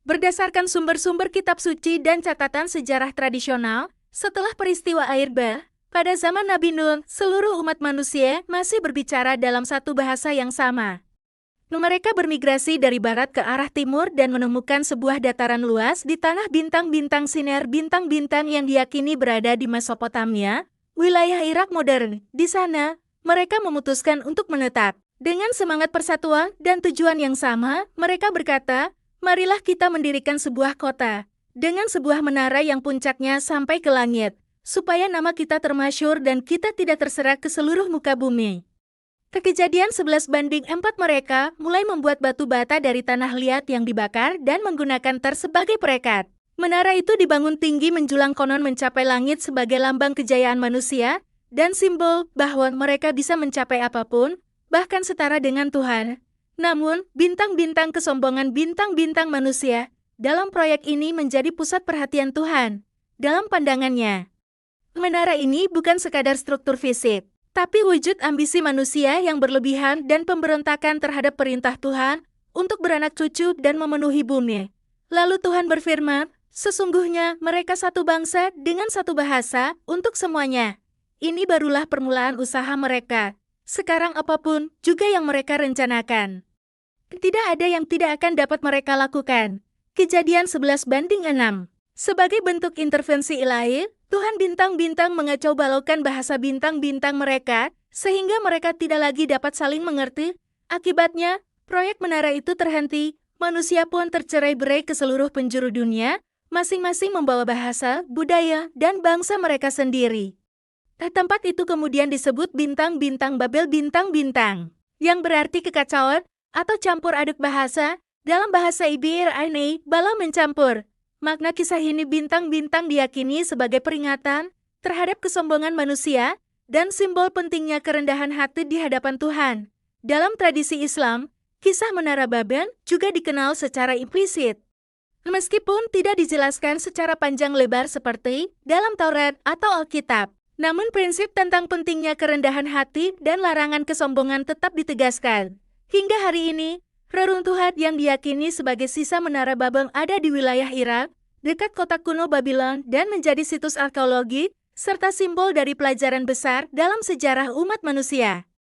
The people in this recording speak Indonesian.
Berdasarkan sumber-sumber kitab suci dan catatan sejarah tradisional, setelah peristiwa air bah, pada zaman Nabi Nuh, seluruh umat manusia masih berbicara dalam satu bahasa yang sama. Mereka bermigrasi dari barat ke arah timur dan menemukan sebuah dataran luas di tanah bintang-bintang sinar bintang-bintang yang diyakini berada di Mesopotamia, wilayah Irak modern. Di sana, mereka memutuskan untuk menetap. Dengan semangat persatuan dan tujuan yang sama, mereka berkata, marilah kita mendirikan sebuah kota, dengan sebuah menara yang puncaknya sampai ke langit, supaya nama kita termasyhur dan kita tidak terserak ke seluruh muka bumi. Kejadian 11:4 mereka mulai membuat batu bata dari tanah liat yang dibakar dan menggunakan ter sebagai perekat. Menara itu dibangun tinggi menjulang konon mencapai langit sebagai lambang kejayaan manusia dan simbol bahwa mereka bisa mencapai apapun, bahkan setara dengan Tuhan. Namun, bintang-bintang kesombongan bintang-bintang manusia dalam proyek ini menjadi pusat perhatian Tuhan. Dalam pandangannya, menara ini bukan sekadar struktur fisik, tapi wujud ambisi manusia yang berlebihan dan pemberontakan terhadap perintah Tuhan untuk beranak cucu dan memenuhi bumi. Lalu Tuhan berfirman, sesungguhnya mereka satu bangsa dengan satu bahasa untuk semuanya. Ini barulah permulaan usaha mereka. Sekarang apapun juga yang mereka rencanakan, tidak ada yang tidak akan dapat mereka lakukan. Kejadian 11:6. Sebagai bentuk intervensi ilahi, Tuhan bintang-bintang mengacau balaukan bahasa bintang-bintang mereka, sehingga mereka tidak lagi dapat saling mengerti. Akibatnya, proyek menara itu terhenti, manusia pun tercerai-berai ke seluruh penjuru dunia, masing-masing membawa bahasa, budaya, dan bangsa mereka sendiri. Tempat itu kemudian disebut bintang-bintang Babel bintang-bintang, yang berarti kekacauan atau campur aduk bahasa. Dalam bahasa Iber ini, bala mencampur. Makna kisah ini bintang-bintang diyakini sebagai peringatan terhadap kesombongan manusia dan simbol pentingnya kerendahan hati di hadapan Tuhan. Dalam tradisi Islam, kisah Menara Babel juga dikenal secara implisit. Meskipun tidak dijelaskan secara panjang lebar seperti dalam Taurat atau Alkitab, namun prinsip tentang pentingnya kerendahan hati dan larangan kesombongan tetap ditegaskan. Hingga hari ini, reruntuhan yang diyakini sebagai sisa Menara Babel ada di wilayah Irak, dekat kota kuno Babylon dan menjadi situs arkeologi, serta simbol dari pelajaran besar dalam sejarah umat manusia.